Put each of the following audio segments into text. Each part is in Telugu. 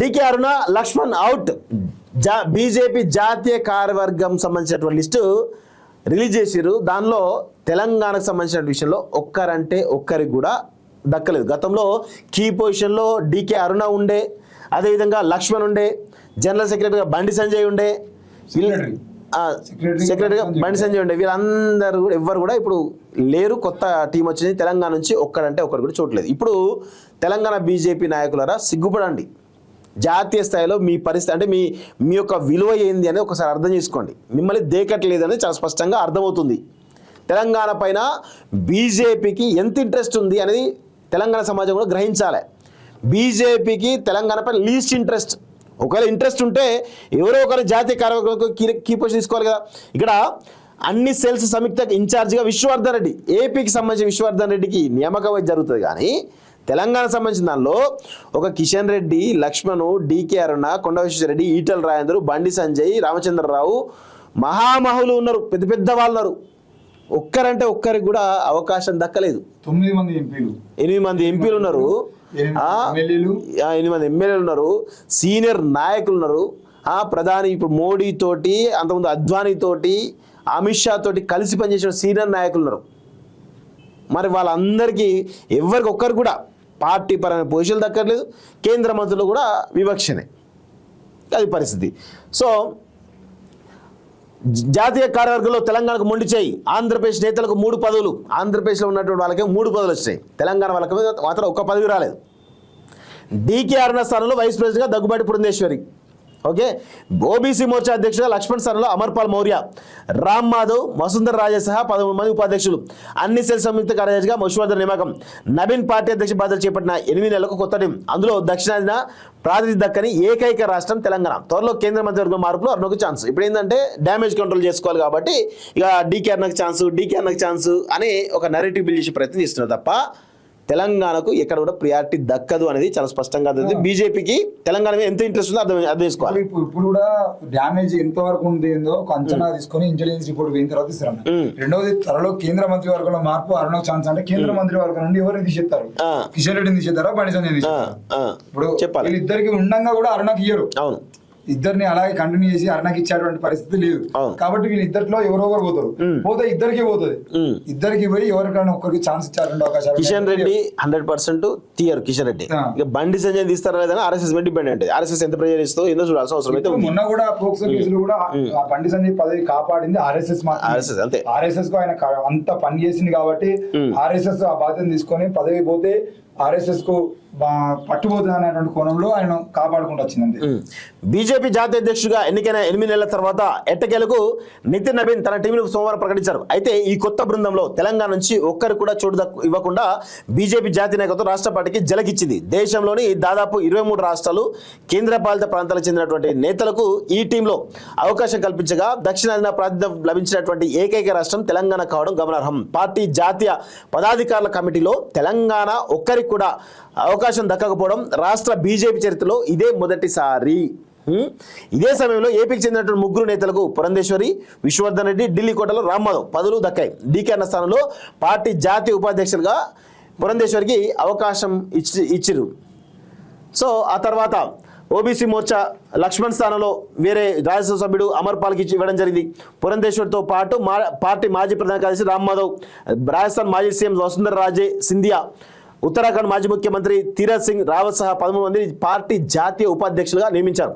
డికే అరుణ లక్ష్మణ్ అవుట్. బీజేపీ జాతీయ కార్యవర్గం సంబంధించినటువంటి లిస్టు రిలీజ్ చేసిరు. దానిలో తెలంగాణకు సంబంధించిన విషయంలో ఒక్కరికి కూడా దక్కలేదు. గతంలో కీ పొజిషన్లో డికే అరుణ ఉండే, అదేవిధంగా లక్ష్మణ్ ఉండే, జనరల్ సెక్రటరీగా బండి సంజయ్ ఉండే, సెక్రటరీగా బండి సంజయ్ ఉండే. వీళ్ళందరూ కూడా ఎవ్వరు కూడా ఇప్పుడు లేరు. కొత్త టీం వచ్చింది తెలంగాణ నుంచి. ఒక్కరు కూడా చూడలేదు. ఇప్పుడు తెలంగాణ బీజేపీ నాయకులారా సిగ్గుపడండి. జాతీయ స్థాయిలో మీ పరిస్థితి అంటే మీ యొక్క విలువ ఏంది అనేది ఒకసారి అర్థం చేసుకోండి. మిమ్మల్ని దేకట్లేదు అనేది చాలా స్పష్టంగా అర్థమవుతుంది. తెలంగాణ పైన బీజేపీకి ఎంత ఇంట్రెస్ట్ ఉంది అనేది తెలంగాణ సమాజం కూడా గ్రహించాలి. బీజేపీకి తెలంగాణ పైన లీస్ట్ ఇంట్రెస్ట్. ఒకవేళ ఇంట్రెస్ట్ ఉంటే ఎవరో ఒకరు జాతీయ కార్యవర్గాలకు కీ పొజిషన్ తీసుకోవాలి కదా. ఇక్కడ అన్ని సెల్స్ సంయుక్త ఇన్ఛార్జిగా విశ్వవర్ధన్ రెడ్డి, ఏపీకి సంబంధించిన విశ్వవర్ధన్ రెడ్డికి నియామకం జరుగుతుంది. కానీ తెలంగాణ సంబంధించిన దానిలో ఒక కిషన్ రెడ్డి, లక్ష్మణ్, డికే అరుణ, కొండ విశ్వేశ్వరరెడ్డి, ఈటల రాజేందర్, బండి సంజయ్, రామచంద్రరావు మహామహులు ఉన్నారు, పెద్ద పెద్ద వాళ్ళు ఉన్నారు. ఒక్కరికి కూడా అవకాశం దక్కలేదు. 8 మంది ఎంపీలు ఉన్నారు, 8 మంది ఎమ్మెల్యేలు ఉన్నారు, సీనియర్ నాయకులు ఉన్నారు. ప్రధాని ఇప్పుడు మోడీ తోటి, అంతకుముందు అద్వానీ తోటి, అమిత్ షా తోటి కలిసి పనిచేసిన సీనియర్ నాయకులు ఉన్నారు. మరి వాళ్ళందరికీ ఒక్కరు కూడా పార్టీ పరమైన పొజిషన్లు దక్కర్లేదు. కేంద్ర మంత్రులు కూడా వివక్షనే, అది పరిస్థితి. సో జాతీయ కార్యవర్గంలో తెలంగాణకు మొండి చేయి. ఆంధ్రప్రదేశ్ నేతలకు 3 పదవులు. ఆంధ్రప్రదేశ్లో ఉన్నటువంటి వాళ్ళకి 3 పదవులు వచ్చాయి. తెలంగాణ వాళ్ళకి మాత్రం 1 పదవి రాలేదు. డికే అరుణ స్థానంలో వైస్ ప్రెసిడెంట్గా దగ్గుబాటి పురంధేశ్వరి. ఓకే. ఓబీసీ మోర్చా అధ్యక్షుడు లక్ష్మణ్ స్థానంలో అమర్పాల్ మౌర్య, రామ్ మాధవ్, వసుంధర రాజే సహా 13 మంది ఉపాధ్యక్షులు. అన్ని సెల్ సంయుక్త కార్యదర్శిగా విశ్వవర్ధన్ నియామకం. నవీన్ పార్టీ అధ్యక్ష బాధ్యతలు చేపట్టిన 8 నెలలకు కొత్త టీం. అందులో దక్షిణాదిన ప్రాతినిధ్యం దక్కని ఏకైక రాష్ట్రం తెలంగాణ. త్వరలో కేంద్ర మంత్రివర్గం మార్పులు అరుణకు ఛాన్స్. ఇప్పుడు ఏంటంటే డ్యామేజ్ కంట్రోల్ చేసుకోవాలి కాబట్టి ఇక డికే అరుణకు ఛాన్స్ అని ఒక నెరేటివ్ బిల్డ్ చేసే ప్రయత్నం చేస్తున్నారు తప్ప తెలంగాణకు ఎక్కడ కూడా ప్రియారిటీ దక్కదు అనేది చాలా స్పష్టంగా అర్థం. బీజేపీకి తెలంగాణ మీద ఎంత ఇంట్రెస్ట్ ఉందో అర్థం చేసుకోవాలి. ఇప్పుడు కూడా డ్యామేజ్ ఎంత వరకు ఉందో ఒక అంచనా తీసుకొని ఇంటెలిజెన్స్ రిపోర్ట్ పోయిన తర్వాత ఇస్తారు. రెండవది, త్వరలో కేంద్ర మంత్రి వర్గంలో మార్పు అరుణకు ఛాన్స్. అంటే కేంద్ర మంత్రి వర్గం నుండి ఎవరిని తీసేస్తారు? కిషన్ రెడ్డిని తీసేస్తారా, బండి సంజయ్ తీసేస్తారా? ఇప్పుడు చెప్పాలి, వీళ్ళిద్దరికి ఉండగా కూడా అరుణకు ఇయ్యరు. అవును, ఇద్దరిని అలాగే కంటిన్యూ చేసి అరుణకి ఇచ్చేటువంటి పరిస్థితి లేదు. కాబట్టి వీళ్ళిద్దరిలో ఎవరో పోతారు. పోతే ఇద్దరికి పోతుంది. ఇద్దరికి పోయి ఎవరికైనా ఒక్కరికి ఛాన్స్ ఇచ్చారంటే అవకాశాలు. కిషన్ రెడ్డి 100% తీయరు. కిషన్ రెడ్డి ఇక బండి సంజయ్ తీస్తారా లేదని ఆర్ఎస్ఎస్ మీద డిపెండ్ అంటే ఆర్ఎస్ఎస్ ఎంత ప్రెజర్ ఇస్తో ఏందో చూడాల్సిన అవసరం అయితే. మొన్న కూడా పోక్సో కేసులు కూడా బండి సంజయ్ పదవి కాపాడింది ఆర్ఎస్ఎస్. అంతే, ఆర్ఎస్ఎస్ కు ఆయన అంత పని చేసింది కాబట్టి ఆర్ఎస్ఎస్ ఆ బాధ్యత తీసుకొని పదవి పోతే ఆర్ఎస్ఎస్ కు పట్టుబోతుంది అనేటువంటి కోణంలో ఆయన కాపాడుకుంటూ వచ్చిందండి. బీజేపీ జాతీయ అధ్యక్షుడిగా ఎన్నికైన 8 నెలల తర్వాత ఎట్టకేలకు నితిన్ నవీన్ తన టీంను సోమవారం ప్రకటించారు. అయితే ఈ కొత్త బృందంలో తెలంగాణ నుంచి ఒక్కరు కూడా చోటు ఇవ్వకుండా బీజేపీ జాతీయ నాయకత్వం రాష్ట్ర పార్టీకి జలకిచ్చింది. దేశంలోని దాదాపు 23 రాష్ట్రాలు, కేంద్రపాలిత ప్రాంతాలకు చెందినటువంటి నేతలకు ఈ టీంలో అవకాశం కల్పించగా దక్షిణాదిన ప్రాతినిధ్యం లభించినటువంటి ఏకైక రాష్ట్రం తెలంగాణ కావడం గమనార్హం. పార్టీ జాతీయ పదాధికారుల కమిటీలో తెలంగాణ ఒక్కరికి కూడా అవకాశం దక్కకపోవడం రాష్ట్ర బీజేపీ చరిత్రలో ఇదే మొదటిసారి. ఇదే సమయంలో ఏపీకి చెందినటువంటి 3 నేతలకు పురంధేశ్వరి, విశ్వవర్ధన్ రెడ్డి, ఢిల్లీ కోటలో రామ్ మాధవ్ పదవులు దక్కాయి. డీకే అన్న స్థానంలో పార్టీ జాతీయ ఉపాధ్యక్షులుగా పురంధేశ్వరికి అవకాశం ఇచ్చిరు. సో ఆ తర్వాత ఓబీసీ మోర్చా లక్ష్మణ్ స్థానంలో వేరే రాజ్యసభ సభ్యుడు అమర్పాల్కి ఇవ్వడం జరిగింది. పురంధేశ్వర్తో పాటు పార్టీ మాజీ ప్రధాన కార్యదర్శి రామ్ మాధవ్, రాజస్థాన్ మాజీ సీఎం వసుంధర రాజే సింధియా, ఉత్తరాఖండ్ మాజీ ముఖ్యమంత్రి తీరత్ సింగ్ రావత్ సహా 13 మంది పార్టీ జాతీయ ఉపాధ్యక్షులుగా నియమించారు.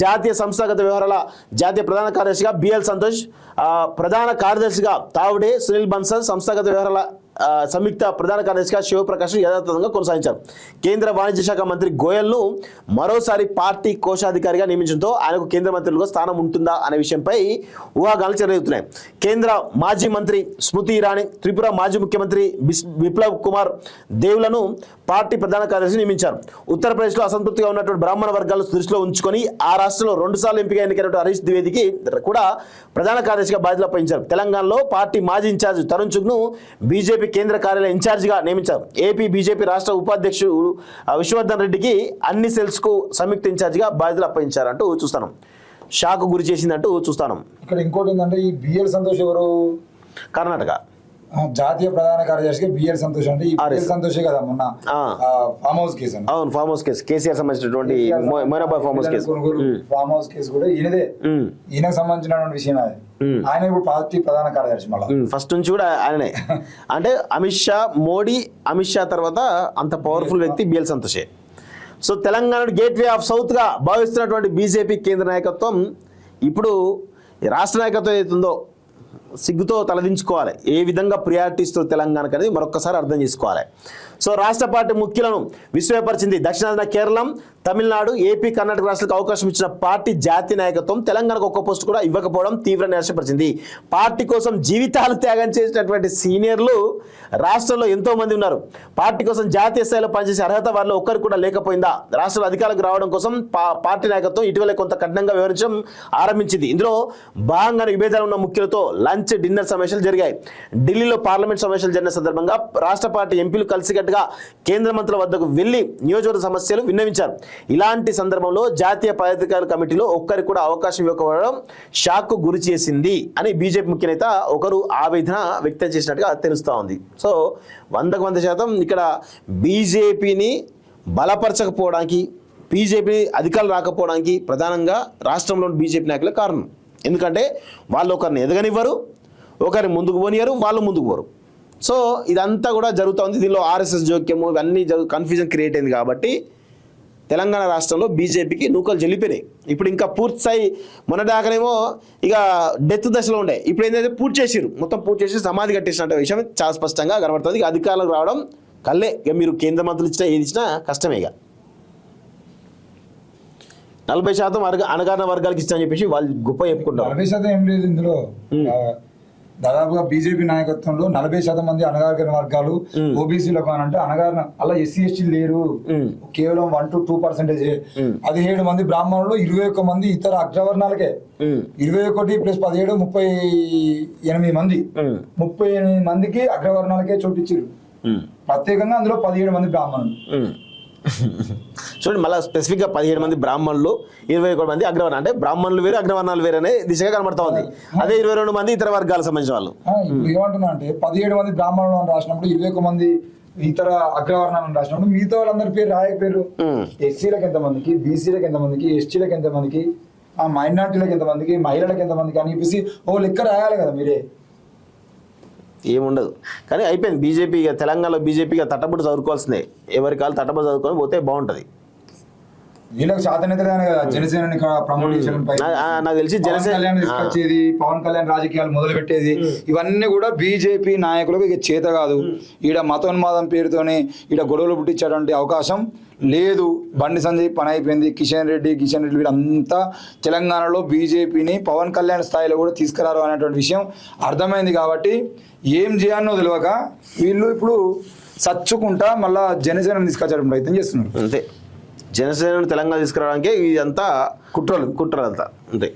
జాతీయ సంస్థాగత వ్యవహారాల జాతీయ ప్రధాన కార్యదర్శిగా బిఎల్ సంతోష్, ప్రధాన కార్యదర్శిగా తావుడే సునీల్ బన్సల్, సంస్థాగత వ్యవహారాల సంయుక్త ప్రధాన కార్యదర్శిగా శివప్రకాష్ యథాతథంగా కొనసాగించారు. కేంద్ర వాణిజ్య శాఖ మంత్రి గోయల్ను మరోసారి పార్టీ కోశాధికారిగా నియమించడంతో ఆయనకు కేంద్ర మంత్రులుగా స్థానం ఉంటుందా అనే విషయంపై ఊహాగానాలు చెలరేగుతున్నాయి. కేంద్ర మాజీ మంత్రి స్మృతి ఇరానీ, త్రిపుర మాజీ ముఖ్యమంత్రి బిప్లబ్ కుమార్ దేవులను పార్టీ ప్రధాన కార్యదర్శి నియమించారు. ఉత్తరప్రదేశ్లో అసంతృప్తిగా ఉన్నటువంటి బ్రాహ్మణ వర్గాలను దృష్టిలో ఉంచుకొని ఆ రాష్ట్రంలో 2 సార్లు ఎంపిక ఎన్నికైనటువంటి హరీష్ ద్వివేదికి కూడా ప్రధాన కార్యదర్శిగా బాధ్యతలు అప్పగించారు. తెలంగాణలో పార్టీ మాజీ ఇన్ఛార్జ్ తరుణ్ చుగ్ను బీజేపీ కేంద్ర కార్యాలయ ఇన్ఛార్జిగా నియమించారు. ఏపీ బీజేపీ రాష్ట్ర ఉపాధ్యక్షుడు విశ్వవర్ధన్ రెడ్డికి అన్ని సెల్స్ కు సంయుక్త ఇన్ఛార్జిగా బాధ్యతలు అప్పగించారంటూ చూస్తాను. షాక్ గురి చేసిందంటూ చూస్తాను. ఇక్కడ ఇంకోటి ఏంటంటే ఈ బిఎల్ సంతోష్ ఎవరు? కర్ణాటక. జాతీయ ప్రధాన కార్యదర్శిగా బిఎల్ సంతోష్ అంటే ఈ బిఎల్ సంతోషే కదా మొన్న ఫామ్ హౌస్ కేసు అని. అవును, ఫామ్ హౌస్ కేసు, కేసీఆర్ సంబంధించినటువంటి Moinabad farm house case, farm house case కూడా ఈయనదే, ఈయనకు సంబంధించినటువంటి విషయం అది. ఆయన ఇప్పుడు పార్టీ ప్రధాన కార్యదర్శి మళ్ళీ ఫస్ట్ నుంచి కూడా ఆయననే. అంటే అమిత్ షా తర్వాత అంత పవర్ఫుల్ వ్యక్తి బిఎల్ సంతోషే. సో తెలంగాణ గేట్వే ఆఫ్ సౌత్గా భావిస్తున్నటువంటి బీజేపీ కేంద్ర నాయకత్వం ఇప్పుడు రాష్ట్ర నాయకత్వం ఏదైతుందో సిగ్గుతో తలదించుకోవాలి. ఏ విధంగా ప్రియారిటీ ఇస్తారు తెలంగాణకు అనేది మరొకసారి అర్థం చేసుకోవాలి. సో రాష్ట్ర పార్టీ ముఖ్యులను విశ్వపరిచింది. దక్షిణాదిన కేరళం, తమిళనాడు, ఏపీ, కర్ణాటక రాష్ట్రాలకు అవకాశం ఇచ్చిన పార్టీ జాతీయ నాయకత్వం తెలంగాణకు ఒక్క పోస్టు కూడా ఇవ్వకపోవడం తీవ్ర నిరాశపరిచింది. పార్టీ కోసం జీవితాలు త్యాగం చేసినటువంటి సీనియర్లు రాష్ట్రంలో ఎంతో మంది ఉన్నారు. పార్టీ కోసం జాతీయ స్థాయిలో పనిచేసే అర్హత వారిలో ఒక్కరు కూడా లేకపోయిందా? రాష్ట్రంలో అధికారులకు రావడం కోసం పార్టీ నాయకత్వం ఇటీవల కొంత కఠినంగా వివరించడం ఆరంభించింది. ఇందులో భాగంగా విభేదాలు ఉన్న ముఖ్యులతో లంచ్, డిన్నర్ సమావేశాలు జరిగాయి. ఢిల్లీలో పార్లమెంట్ సమావేశాలు జరిగిన సందర్భంగా రాష్ట్ర పార్టీ ఎంపీలు కలిసికట్టుగా కేంద్ర మంత్రుల వద్దకు వెళ్లి నియోజకవర్గ సమస్యలు విన్నవించారు. ఇలాంటి సందర్భంలో జాతీయ ప్రాధికార కమిటీలో ఒక్కరికి కూడా అవకాశం ఇవ్వకపోవడం షాక్కు గురి చేసింది అని బీజేపీ ముఖ్య నేత ఒకరు ఆవేదన వ్యక్తం చేసినట్టుగా తెలుస్తూ ఉంది. సో 100% ఇక్కడ బీజేపీని బలపరచకపోవడానికి, బీజేపీ అధికారులు రాకపోవడానికి ప్రధానంగా రాష్ట్రంలోని బీజేపీ నాయకులే కారణం. ఎందుకంటే వాళ్ళు ఒకరిని ఎదగనివ్వరు, ఒకరిని ముందుకు పోనియరు, వాళ్ళు ముందుకు పోరు. సో ఇదంతా కూడా జరుగుతూ ఉంది. దీనిలో ఆర్ఎస్ఎస్ జోక్యము ఇవన్నీ కన్ఫ్యూజన్ క్రియేట్ అయింది కాబట్టి తెలంగాణ రాష్ట్రంలో బీజేపీకి నూకలు జల్లిపోయినాయి. ఇప్పుడు ఇంకా పూర్తి స్థాయి మొన్నదాకానేమో ఇక డెత్ దశలో ఉండే, ఇప్పుడు ఏంటంటే మొత్తం పూర్తి చేసి సమాధి కట్టేసినట్టు విషయం చాలా స్పష్టంగా కనబడుతుంది. ఇక అధికారులకు రావడం కల్లే. ఇక మీరు కేంద్ర మంత్రులు ఇచ్చినా ఏది ఇచ్చినా కష్టమే. ఇక 40% అణగారిన వర్గాలకు ఇష్టం చెప్పేసి వాళ్ళు గొప్ప చెప్పుకుంటారు. 40% ఏం లేదు ఇందులో. దాదాపుగా బీజేపీ నాయకత్వంలో 40% మంది అణగారిన వర్గాలు ఓబీసీలకు అని అంటే అణగారిన అలా ఎస్సీ ఎస్టీ లేరు, కేవలం 1 to 2%. 17 మంది బ్రాహ్మణులు, 21 మంది ఇతర అగ్రవర్ణాలకే. 21 + 17 38 మంది. 38 మందికి అగ్రవర్ణాలకే చోటిచ్చారు ప్రత్యేకంగా. అందులో 17 మంది బ్రాహ్మణులు. చూడండి, మళ్ళీ స్పెసిఫిక్గా 17 మంది బ్రాహ్మణులు, 21 మంది అగ్రవర్ణ, అంటే బ్రాహ్మణులు వేరు, అగ్రవర్ణాలు వేరు అనే దిశగా కనబడతా ఉంది. అదే 22 మంది ఇతర వర్గాలకు సంబంధించిన వాళ్ళు. ఇప్పుడు ఏమంటున్నా అంటే 17 మంది బ్రాహ్మణులు అని రాసినప్పుడు 21 మంది ఇతర అగ్రవర్ణాలను రాసినప్పుడు మిగతా వాళ్ళందరి పేరు రాయకపోయారు. ఎస్సీలకు ఎంతమందికి, బీసీలకు ఎంతమందికి, ఎస్టీలకు ఎంతమందికి, ఆ మైనార్టీలకు ఎంతమందికి, మహిళలకు ఎంతమందికి అని చెప్పేసి ఓ లెక్క రాయాలి కదా మీరే. ఏముండదు కానీ అయిపోయింది. బీజేపీ తెలంగాణలో బీజేపీగా తట్టబడి చదువుకోవాల్సిందే. ఎవరి కాళ్ళు తట్టబడి చదువుకొని పోతే బాగుంటుంది. వీళ్ళకి శాతనేతగానే కదా జనసేనని ప్రమోట్ చేసడం, నాకు తెలిసి జనసేన తీసుకొచ్చేది, పవన్ కళ్యాణ్ రాజకీయాలు మొదలు పెట్టేది, ఇవన్నీ కూడా బీజేపీ నాయకులకు ఇక చేత కాదు. ఈడ మతోన్మాదం పేరుతోనే ఈడ గొడవలు పుట్టించేటువంటి అవకాశం లేదు. బండి సంజయ్ పని అయిపోయింది. కిషన్ రెడ్డి వీళ్ళంతా తెలంగాణలో బీజేపీని పవన్ కళ్యాణ్ స్థాయిలో కూడా తీసుకురారు అనేటువంటి విషయం అర్థమైంది. కాబట్టి ఏం చేయాలనో తెలియక వీళ్ళు ఇప్పుడు సచ్చుకుంటా మళ్ళా జనసేనను తీసుకొచ్చడం ప్రయత్నం చేస్తున్నారు. అంతే, జనసేనను తెలంగాణ తీసుకురావడానికి ఇదంతా కుట్రలు అంతా అంతే.